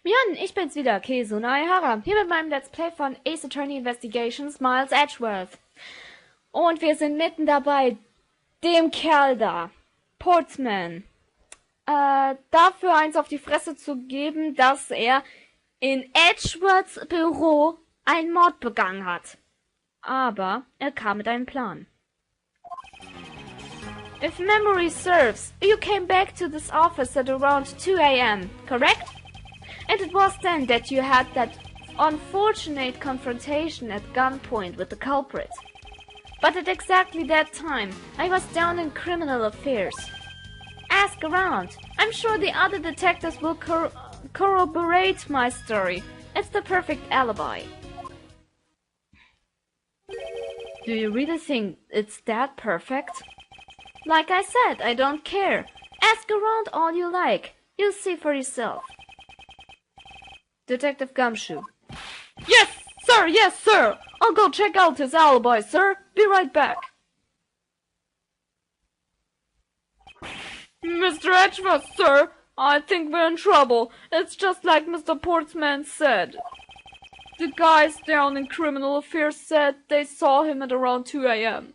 Mion, ich bin's wieder, Kesu Naihara, hier mit meinem Let's Play von Ace Attorney Investigations Miles Edgeworth. Und wir sind mitten dabei, dem Kerl da, Portsman, dafür eins auf die Fresse zu geben, dass er in Edgeworths Büro einen Mord begangen hat. Aber er kam mit einem Plan. If memory serves, you came back to this office at around 2 a.m., correct? And it was then that you had that unfortunate confrontation at gunpoint with the culprit. But at exactly that time, I was down in criminal affairs. Ask around. I'm sure the other detectives will corroborate my story. It's the perfect alibi. Do you really think it's that perfect? Like I said, I don't care. Ask around all you like. You'll see for yourself. Detective Gumshoe. Yes, sir! Yes, sir! I'll go check out his alibi, sir. Be right back. Mr. Edgeworth, sir, I think we're in trouble. It's just like Mr. Portsman said. The guys down in criminal affairs said they saw him at around 2 a.m.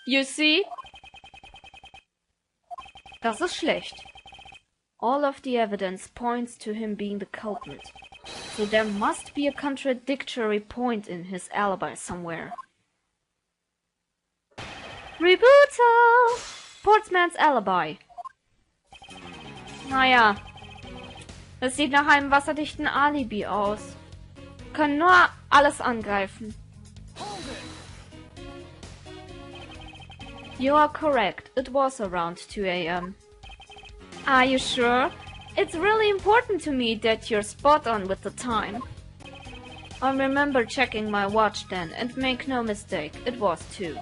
You see? Das ist schlecht. All of the evidence points to him being the culprit. So there must be a contradictory point in his alibi somewhere. Rebootal! Portsmans Alibi. Naja, es sieht nach einem wasserdichten Alibi aus. Können nur alles angreifen. You are correct. It was around 2 a.m. Are you sure? It's really important to me that you're spot on with the time. I remember checking my watch then, and make no mistake, it was 2.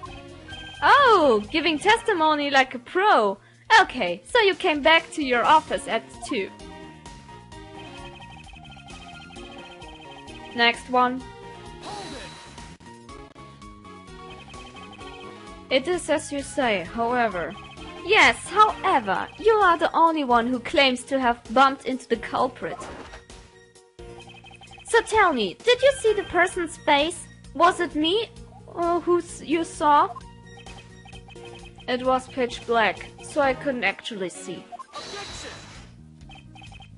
Oh, giving testimony like a pro. Okay, so you came back to your office at 2. Next one. It is as you say, however. Yes, however, you are the only one who claims to have bumped into the culprit. So tell me, did you see the person's face? Was it me who you saw? It was pitch black, so I couldn't actually see.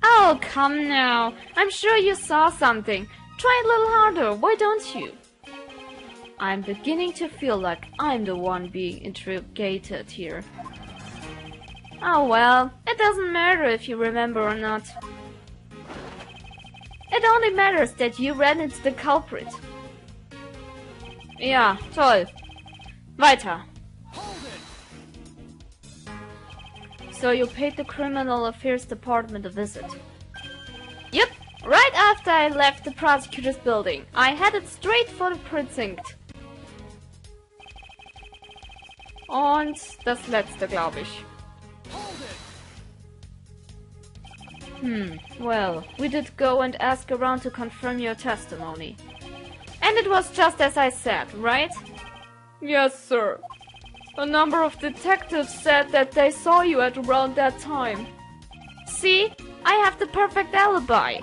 Oh, come now. I'm sure you saw something. Try a little harder, why don't you? I'm beginning to feel like I'm the one being interrogated here. Oh well, it doesn't matter if you remember or not. It only matters that you ran into the culprit. Ja, toll. Weiter. So you paid the Criminal Affairs Department a visit. Yep, right after I left the prosecutor's building. I headed straight for the precinct. Und das letzte, glaube ich. Well, we did go and ask around to confirm your testimony. And it was just as I said, right? Yes, sir. A number of detectives said that they saw you at around that time. See? I have the perfect alibi.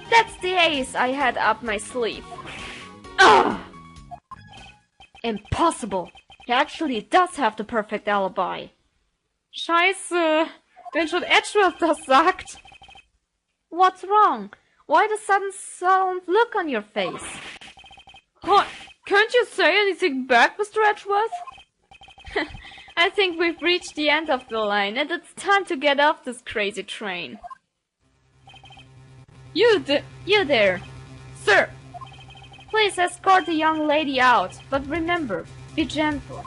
That's the ace I had up my sleeve. Ugh! Impossible. He actually does have the perfect alibi. Scheiße, wenn schon Edgeworth das sagt. What's wrong? Why the sudden solemn look on your face? Can't you say anything back, Mr. Edgeworth? I think we've reached the end of the line and it's time to get off this crazy train. You there! Sir! Please escort the young lady out, but remember, be gentle.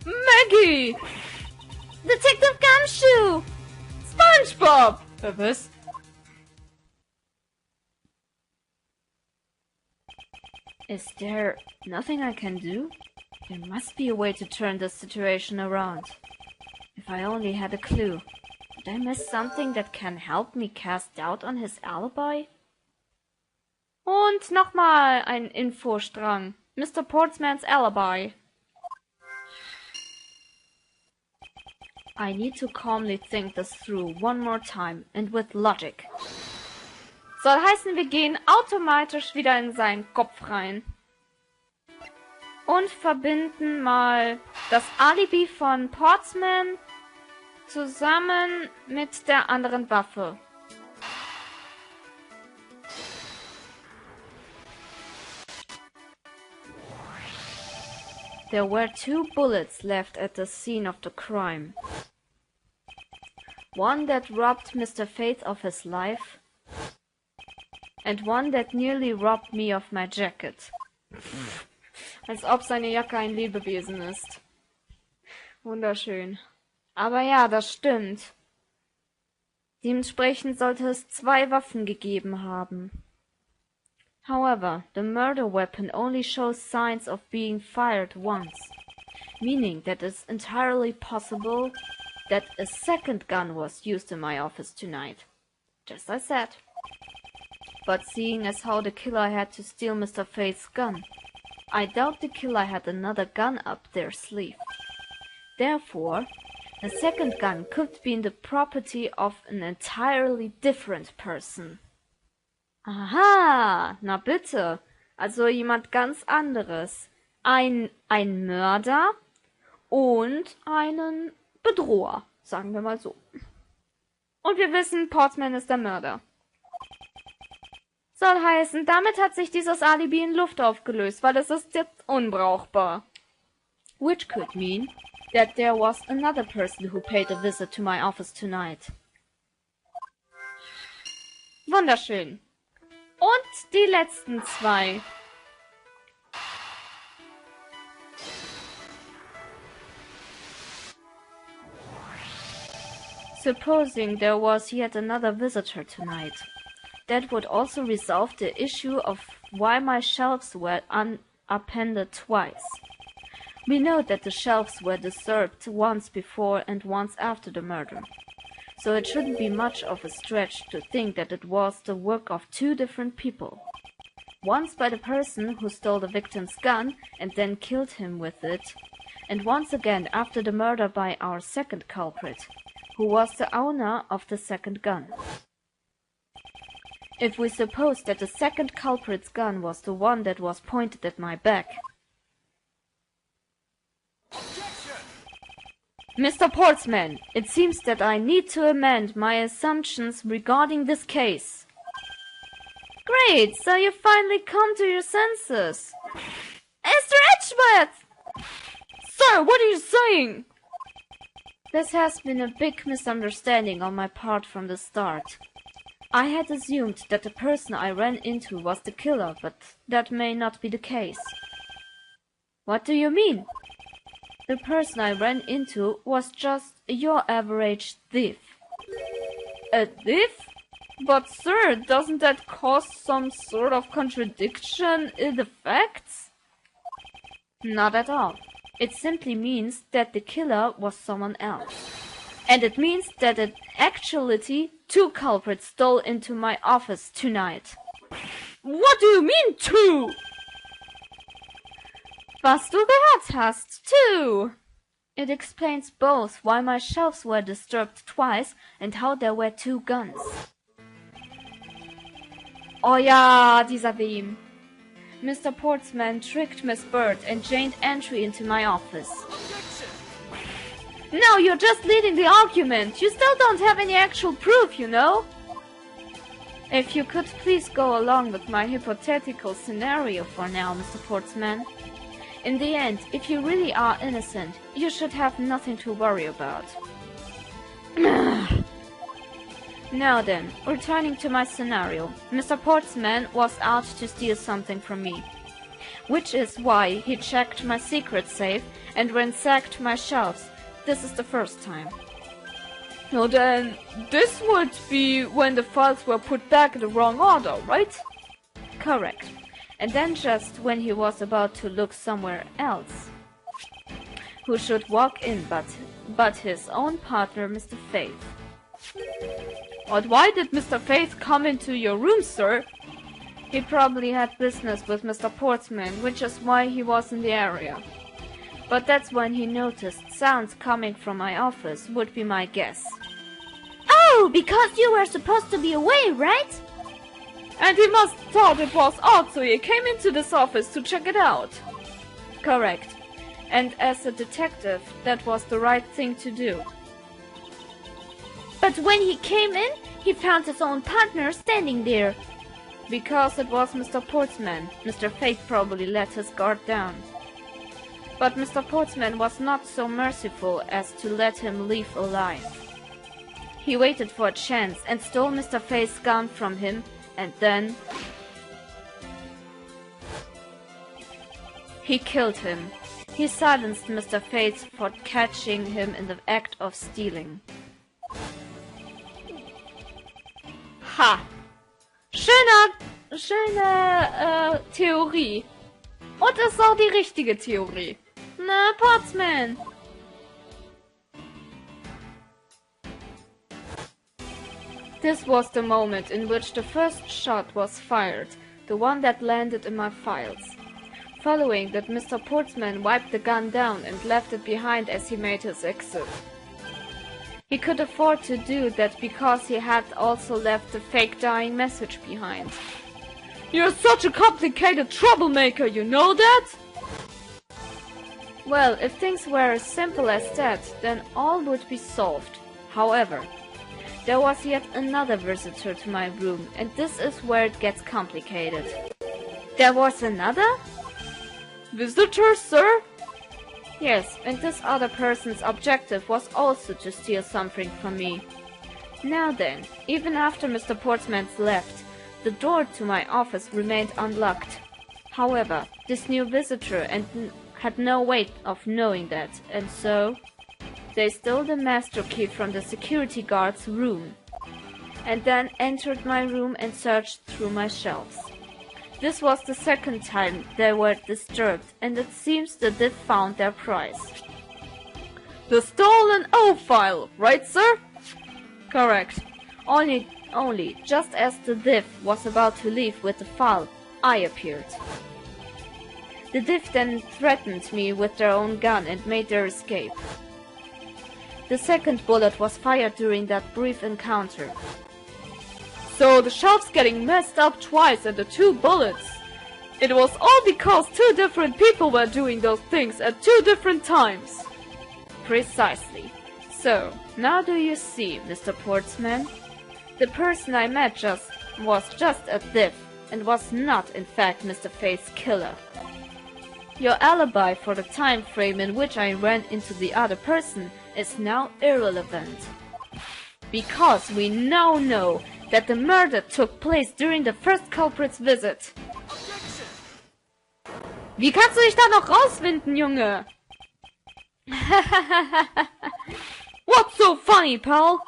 Maggie! Detective Gumshoe! SpongeBob! Was? Is there nothing I can do? There must be a way to turn this situation around. If I only had a clue. Did I miss something that can help me cast doubt on his alibi? Und nochmal ein Infostrang. Mr. Portsman's alibi. I need to calmly think this through one more time and with logic. Soll heißen, wir gehen automatisch wieder in seinen Kopf rein. Und verbinden mal das Alibi von Portsman zusammen mit der anderen Waffe. There were 2 bullets left at the scene of the crime. One that robbed Mr. Faith of his life, and one that nearly robbed me of my jacket. Als ob seine Jacke ein Lebewesen ist. Wunderschön. Aber ja, das stimmt. Dementsprechend sollte es 2 Waffen gegeben haben. However, the murder weapon only shows signs of being fired once, meaning that it's entirely possible that a second gun was used in my office tonight. Just as I said. But seeing as how the killer had to steal Mr. Faith's gun, I doubt the killer had another gun up their sleeve. Therefore, the second gun could be in the property of an entirely different person. Aha, na bitte. Also jemand ganz anderes. Ein Mörder und einen Bedroher, sagen wir mal so. Und wir wissen, Portsman ist der Mörder. Soll heißen, damit hat sich dieses Alibi in Luft aufgelöst, weil es ist jetzt unbrauchbar. Which could mean that there was another person who paid a visit to my office tonight. Wunderschön. Und die letzten 2. Supposing there was yet another visitor tonight, that would also resolve the issue of why my shelves were unappended twice. We know that the shelves were disturbed once before and once after the murder. So it shouldn't be much of a stretch to think that it was the work of 2 different people. Once by the person who stole the victim's gun and then killed him with it, and once again after the murder by our second culprit, who was the owner of the second gun. If we suppose that the second culprit's gun was the one that was pointed at my back, Mr. Portsman, it seems that I need to amend my assumptions regarding this case. Great, so you finally come to your senses. Mr. Edgeworth! Sir, what are you saying? This has been a big misunderstanding on my part from the start. I had assumed that the person I ran into was the killer, but that may not be the case. What do you mean? The person I ran into was just your average thief. A thief? But sir, doesn't that cause some sort of contradiction in the facts? Not at all. It simply means that the killer was someone else. And it means that in actuality 2 culprits stole into my office tonight. What do you mean 2? Was du gehört hast, 2. It explains both why my shelves were disturbed twice and how there were 2 guns. Oh ja, dieser Wem. Mr. Portsman tricked Miss Bird and gained entry into my office. No, you're just leading the argument. You still don't have any actual proof, you know? If you could please go along with my hypothetical scenario for now, Mr. Portsman. In the end, if you really are innocent, you should have nothing to worry about. Now then, returning to my scenario, Mr. Portsman was out to steal something from me. Which is why he checked my secret safe and ransacked my shelves. This is the first time. Now then, this would be when the files were put back in the wrong order, right? Correct. And then just when he was about to look somewhere else. Who should walk in but his own partner, Mr. Faith. But why did Mr. Faith come into your room, sir? He probably had business with Mr. Portsman, which is why he was in the area. But that's when he noticed sounds coming from my office, would be my guess. Oh, because you were supposed to be away, right? And he must thought it was odd, so he came into this office to check it out. Correct. And as a detective, that was the right thing to do. But when he came in, he found his own partner standing there. Because it was Mr. Portsman, Mr. Fate probably let his guard down. But Mr. Portsman was not so merciful as to let him leave alive. He waited for a chance and stole Mr. Fate's gun from him, and then he killed him. He silenced Mr. Fate for catching him in the act of stealing. Ha! Schöne Theorie. Und ist auch die richtige Theorie. Na, Portsman. This was the moment in which the first shot was fired, the one that landed in my files. Following that, Mr. Portsman wiped the gun down and left it behind as he made his exit. He could afford to do that because he had also left the fake dying message behind. You're such a complicated troublemaker, you know that? Well, if things were as simple as that, then all would be solved. However, there was yet another visitor to my room, and this is where it gets complicated. There was another? Visitor, sir? Yes, and this other person's objective was also to steal something from me. Now then, even after Mr. Portsman's left, the door to my office remained unlocked. However, this new visitor had no way of knowing that, and so they stole the master key from the security guard's room, and then entered my room and searched through my shelves. This was the second time they were disturbed, and it seems that they found their prize. The stolen O file, right, sir? Correct. Only just as the thief was about to leave with the file, I appeared. The thief then threatened me with their own gun and made their escape. The second bullet was fired during that brief encounter. So the shelves getting messed up twice and the 2 bullets. It was all because 2 different people were doing those things at 2 different times. Precisely. So, now do you see, Mr. Portsman? The person I met was just a thief and was not in fact Mr. Fate's killer. Your alibi for the time frame in which I ran into the other person is now irrelevant. Because we now know that the murder took place during the first culprit's visit. Wie kannst du dich da noch rausfinden, Junge? What's so funny, pal?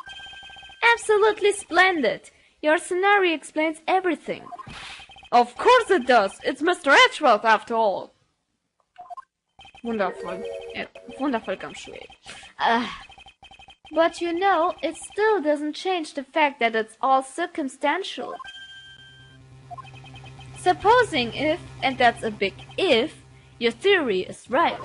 Absolutely splendid. Your scenario explains everything. Of course it does. It's Mr. Edgeworth after all. Wundervoll. Wundervoll gamschuhe. But you know, it still doesn't change the fact that it's all circumstantial. Supposing if, and that's a big if, your theory is right.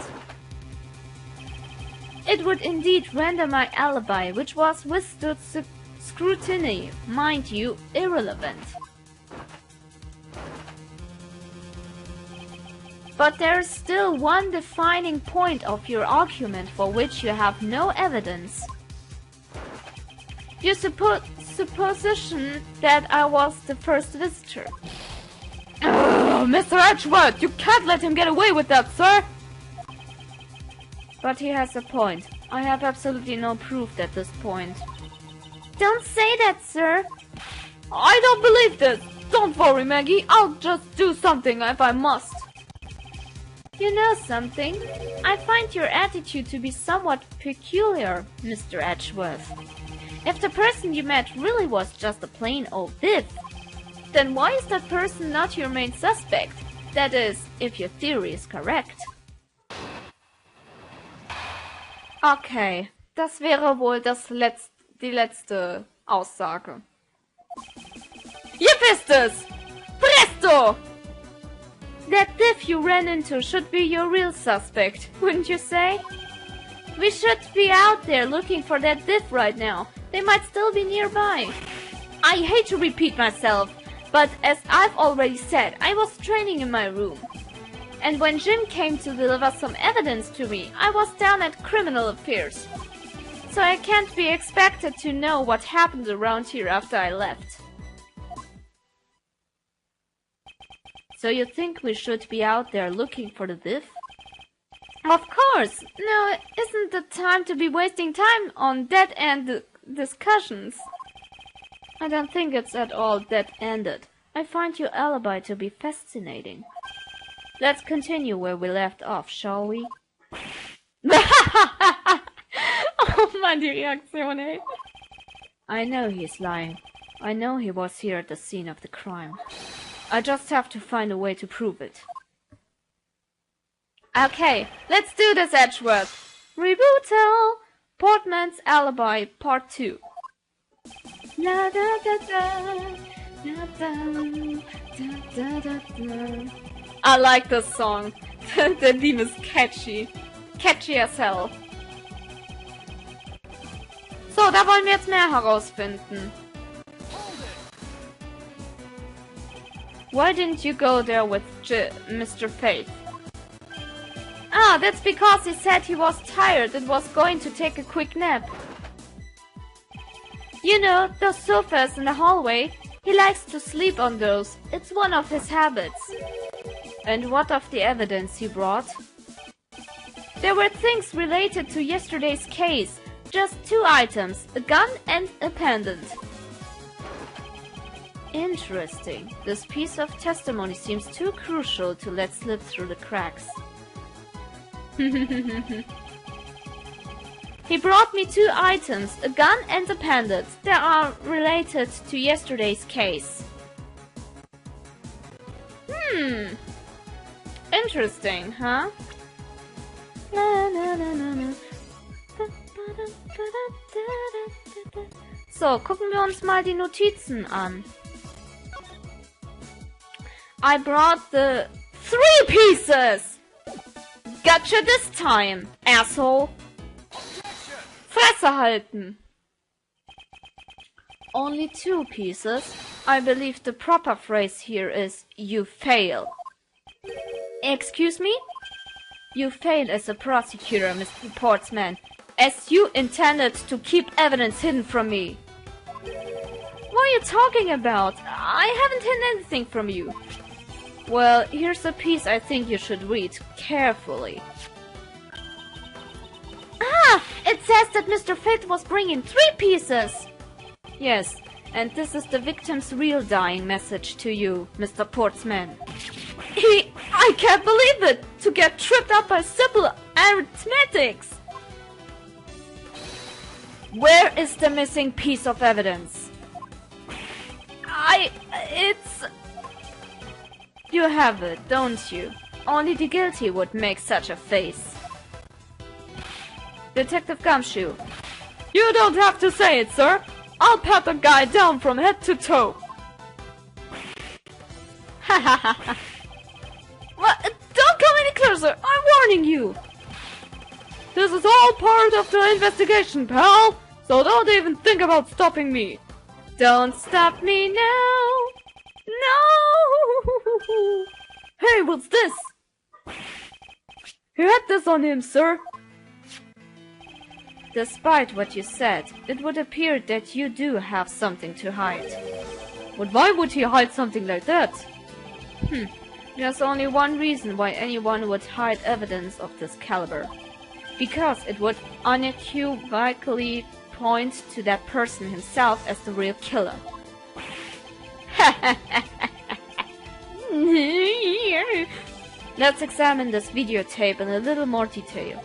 It would indeed render my alibi, which was withstood scrutiny, mind you, irrelevant. But there is still one defining point of your argument for which you have no evidence. Your supposition that I was the first visitor. Oh, Mr. Edgeworth, you can't let him get away with that, sir! But he has a point. I have absolutely no proof at this point. Don't say that, sir! I don't believe this! Don't worry, Maggie, I'll just do something if I must. You know something? I find your attitude to be somewhat peculiar, Mr. Edgeworth. If the person you met really was just a plain old thief, then why is that person not your main suspect? That is, if your theory is correct. Okay, das wäre wohl die letzte Aussage. Ihr wisst es! Presto! That thief you ran into should be your real suspect, wouldn't you say? We should be out there looking for that thief right now. They might still be nearby. I hate to repeat myself, but as I've already said, I was training in my room. And when Jim came to deliver some evidence to me, I was down at criminal affairs. So I can't be expected to know what happened around here after I left. So you think we should be out there looking for the thief? Of course! No, isn't the time to be wasting time on dead-end discussions? I don't think it's at all dead-ended. I find your alibi to be fascinating. Let's continue where we left off, shall we? Oh Mann, die Reaktion, ey. I know he's lying. I know he was here at the scene of the crime. I just have to find a way to prove it. Okay, let's do this, Edgeworth. Rebootal! Portman's Alibi, Part 2. La da da da, da da da da. I like this song. The theme is catchy. Catchy as hell. So, da wollen wir jetzt mehr herausfinden. Why didn't you go there with Mr. Faith? Ah, that's because he said he was tired and was going to take a quick nap. You know, those sofas in the hallway? He likes to sleep on those. It's one of his habits. And what of the evidence he brought? There were things related to yesterday's case. Just 2 items, a gun and a pendant. Interesting. This piece of testimony seems too crucial to let slip through the cracks. He brought me 2 items, a gun and a pendant. They are related to yesterday's case. Interesting, huh? So, gucken wir uns mal die Notizen an. I brought the 3 pieces! Gotcha this time, asshole! Fresse halten! Only 2 pieces? I believe the proper phrase here is, you fail. Excuse me? You fail as a prosecutor, Mr. Portsman, as you intended to keep evidence hidden from me. What are you talking about? I haven't hidden anything from you. Well, here's a piece I think you should read carefully. Ah! It says that Mr. Faith was bringing 3 pieces! Yes, and this is the victim's real dying message to you, Mr. Portsman. I can't believe it! To get tripped up by simple arithmetics! Where is the missing piece of evidence? It's... You have it, don't you? Only the guilty would make such a face. Detective Gumshoe. You don't have to say it, sir. I'll pat the guy down from head to toe. Ha ha ha ha. What? Don't come any closer, I'm warning you. This is all part of the investigation, pal. So don't even think about stopping me. Don't stop me now. No! Hey, what's this? You had this on him, sir. Despite what you said, it would appear that you do have something to hide. But why would he hide something like that? There's only one reason why anyone would hide evidence of this caliber. Because it would unequivocally point to that person himself as the real killer. Let's examine this videotape in a little more detail.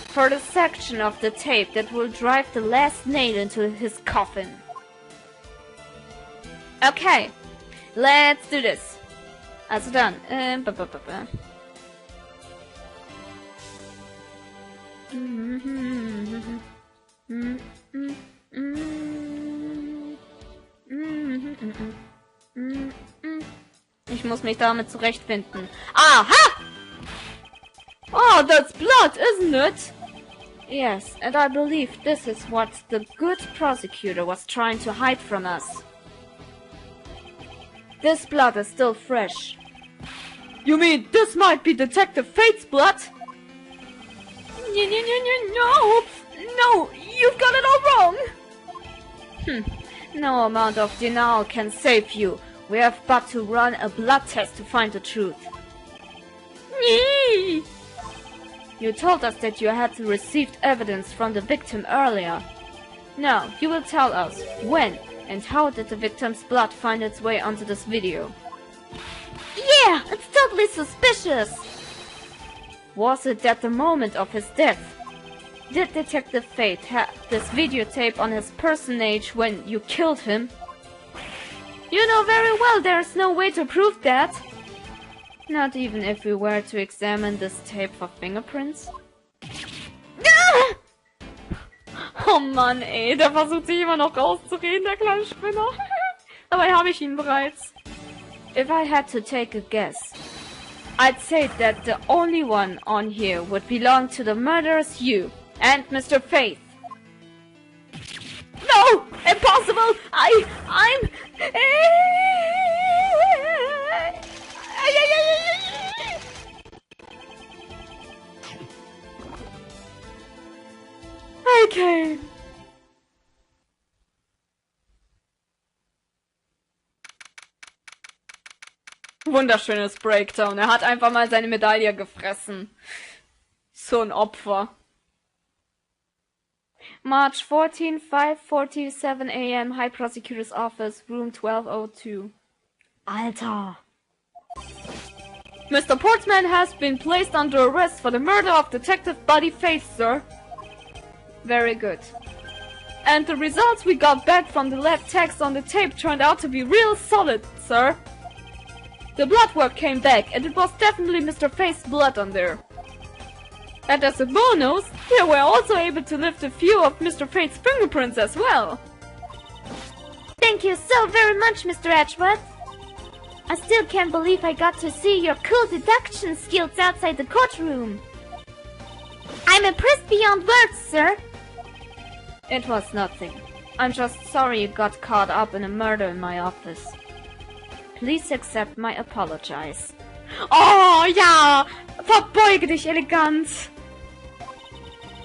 For the section of the tape that will drive the last nail into his coffin. Okay, let's do this. Also dann, Ich Ich muss mich damit zurechtfinden. Aha! Oh, that's blood, isn't it? Yes, and I believe this is what the good prosecutor was trying to hide from us. This blood is still fresh. You mean this might be Detective Fate's blood? No, you've got it all wrong. No amount of denial can save you. We have but to run a blood test to find the truth. You told us that you had received evidence from the victim earlier. Now, you will tell us when and how did the victim's blood find its way onto this video? Yeah, it's totally suspicious. Was it at the moment of his death? Did Detective Fate have this videotape on his personage when you killed him? You know very well there is no way to prove that. Not even if we were to examine this tape for fingerprints? Oh Mann, ey, der versucht sich immer noch rauszureden, der kleine Spinner. Dabei habe ich ihn bereits. If I had to take a guess, I'd say that the only one on here would belong to the murderous you and Mr. Faith. No! Impossible! I'm... Okay. Wunderschönes Breakdown. Er hat einfach mal seine Medaille gefressen. So ein Opfer. March 14, 5:47 a.m. High Prosecutor's Office, Room 1202. Alter. Mr. Portman has been placed under arrest for the murder of Detective Buddy Faith, sir. Very good. And the results we got back from the lab text on the tape turned out to be real solid, sir. The blood work came back, and it was definitely Mr. Faith's blood on there. And as a bonus, we were also able to lift a few of Mr. Faith's fingerprints as well. Thank you so very much, Mr. Edgeworth. I still can't believe I got to see your cool deduction skills outside the courtroom. I'm impressed beyond words, sir. It was nothing. I'm just sorry you got caught up in a murder in my office. Please accept my apologies. Oh, ja! Verbeuge dich elegant!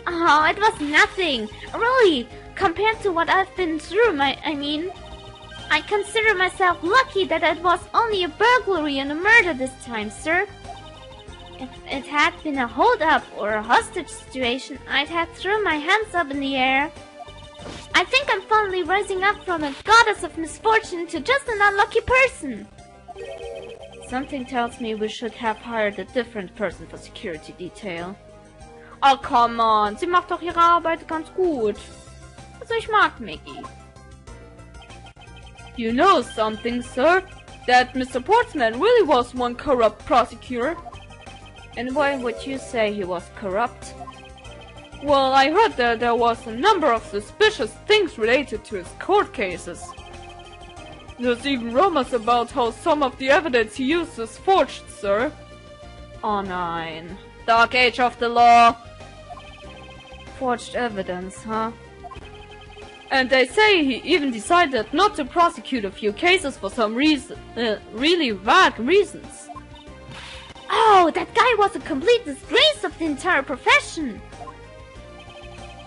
Oh, it was nothing. Really, compared to what I've been through, I mean... I consider myself lucky that it was only a burglary and a murder this time, sir. If it had been a hold-up or a hostage situation, I'd have thrown my hands up in the air. I think I'm finally rising up from a goddess of misfortune to just an unlucky person. Something tells me we should have hired a different person for security detail. Oh, come on, sie macht doch ihre Arbeit ganz gut. Also ich mag Mickey. You know something, sir? That Mr. Portsman really was one corrupt prosecutor. And why would you say he was corrupt? Well, I heard that there was a number of suspicious things related to his court cases. There's even rumors about how some of the evidence he used was forged, sir. Oh, nein. Dark age of the law. Forged evidence, huh? And they say he even decided not to prosecute a few cases for some reason, really vague reasons. Oh, that guy was a complete disgrace of the entire profession.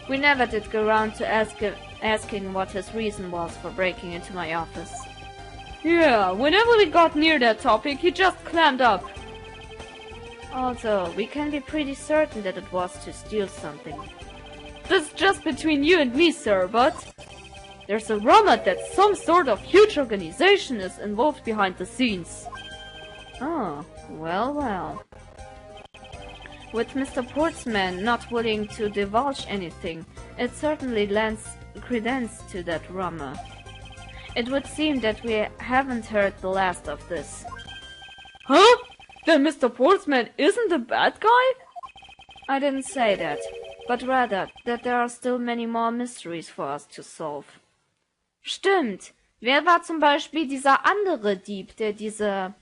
We never did go around to asking what his reason was for breaking into my office. Yeah, whenever we got near that topic, he just clammed up. Although, we can be pretty certain that it was to steal something. This is just between you and me, sir, but... there's a rumor that some sort of huge organization is involved behind the scenes. Oh, well. With Mr. Portsman not willing to divulge anything, it certainly lends credence to that rumor. It would seem that we haven't heard the last of this. Huh? Then Mr. Portsman isn't the bad guy? I didn't say that, but rather that there are still many more mysteries for us to solve. Stimmt. Wer war zum Beispiel dieser andere Dieb, der diese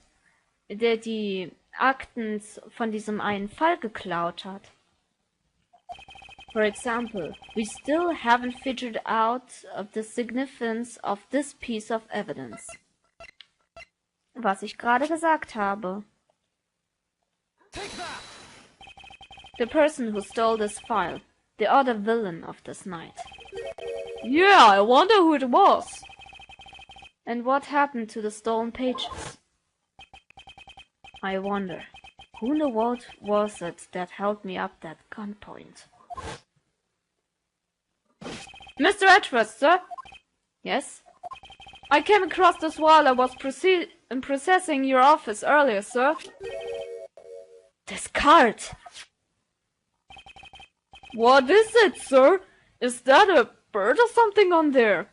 der die Akten von diesem einen Fall geklaut hat. For example, we still haven't figured out the significance of this piece of evidence. Was ich gerade gesagt habe. The person who stole this file, the other villain of this night. Yeah, I wonder who it was. And what happened to the stolen pages? I wonder, who in the world was it that held me up at gunpoint? Mr. Edgeworth, sir? Yes? I came across this while I was processing your office earlier, sir. This card! What is it, sir? Is that a bird or something on there?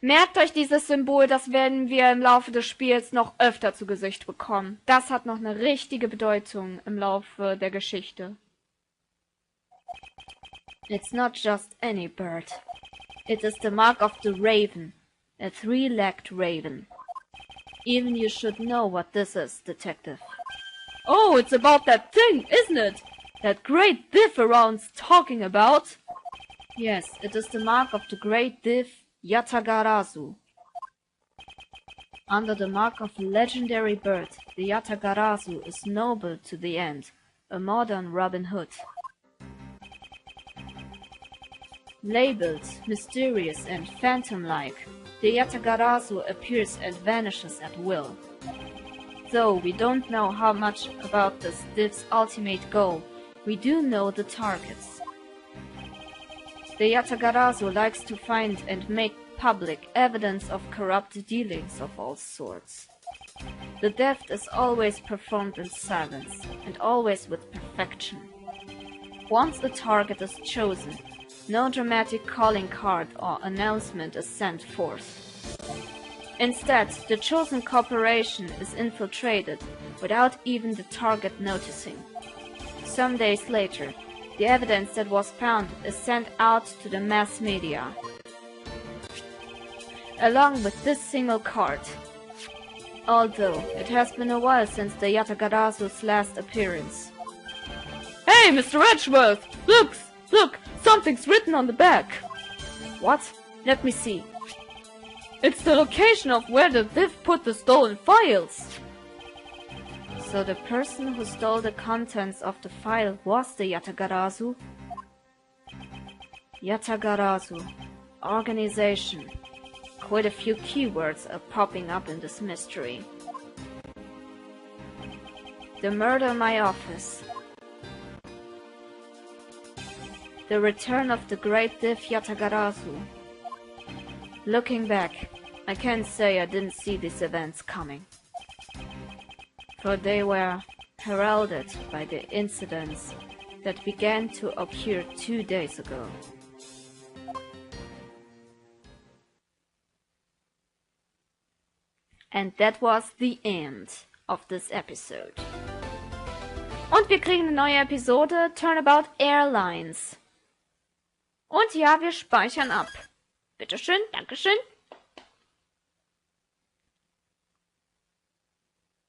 Merkt euch dieses Symbol, das werden wir im Laufe des Spiels noch öfter zu Gesicht bekommen. Das hat noch eine richtige Bedeutung im Laufe der Geschichte. It's not just any bird. It is the mark of the raven, a three-legged raven. Even you should know what this is, detective. Oh, it's about that thing, isn't it? That great diff around's talking about. Yes, it is the mark of the great diff Yatagarasu. Under the mark of a legendary bird, the Yatagarasu is noble to the end, a modern Robin Hood. Labeled, mysterious and phantom-like, the Yatagarasu appears and vanishes at will. Though we don't know how much about this diff's ultimate goal, we do know the targets. The Yatagarasu likes to find and make public evidence of corrupt dealings of all sorts. The theft is always performed in silence, and always with perfection. Once a target is chosen, no dramatic calling card or announcement is sent forth. Instead, the chosen corporation is infiltrated without even the target noticing. Some days later, the evidence that was found is sent out to the mass media, along with this single card. Although it has been a while since the Yatagarasu's last appearance. Hey, Mr. Edgeworth! Look! Something's written on the back! What? Let me see. It's the location of where the thief put the stolen files! So the person who stole the contents of the file was the Yatagarasu? Yatagarasu. Organization. Quite a few keywords are popping up in this mystery. The murder in my office. The return of the great diff Yatagarasu. Looking back, I can't say I didn't see these events coming. For they were heralded by the incidents that began to occur 2 days ago. And that was the end of this episode. Und wir kriegen eine neue Episode, Turnabout Airlines. Und ja, wir speichern ab. Bitteschön, Dankeschön.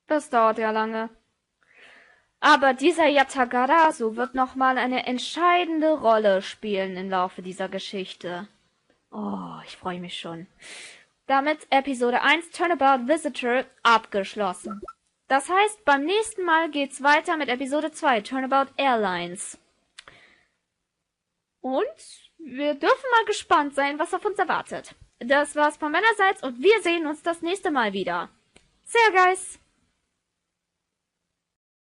Das dauert ja lange. Aber dieser Yatagarasu wird nochmal eine entscheidende Rolle spielen im Laufe dieser Geschichte. Oh, ich freue mich schon. Damit Episode 1 Turnabout Visitor abgeschlossen. Das heißt, beim nächsten Mal geht's weiter mit Episode 2 Turnabout Airlines. Und wir dürfen mal gespannt sein, was auf uns erwartet. Das war's von meiner Seite und wir sehen uns das nächste Mal wieder. See you guys!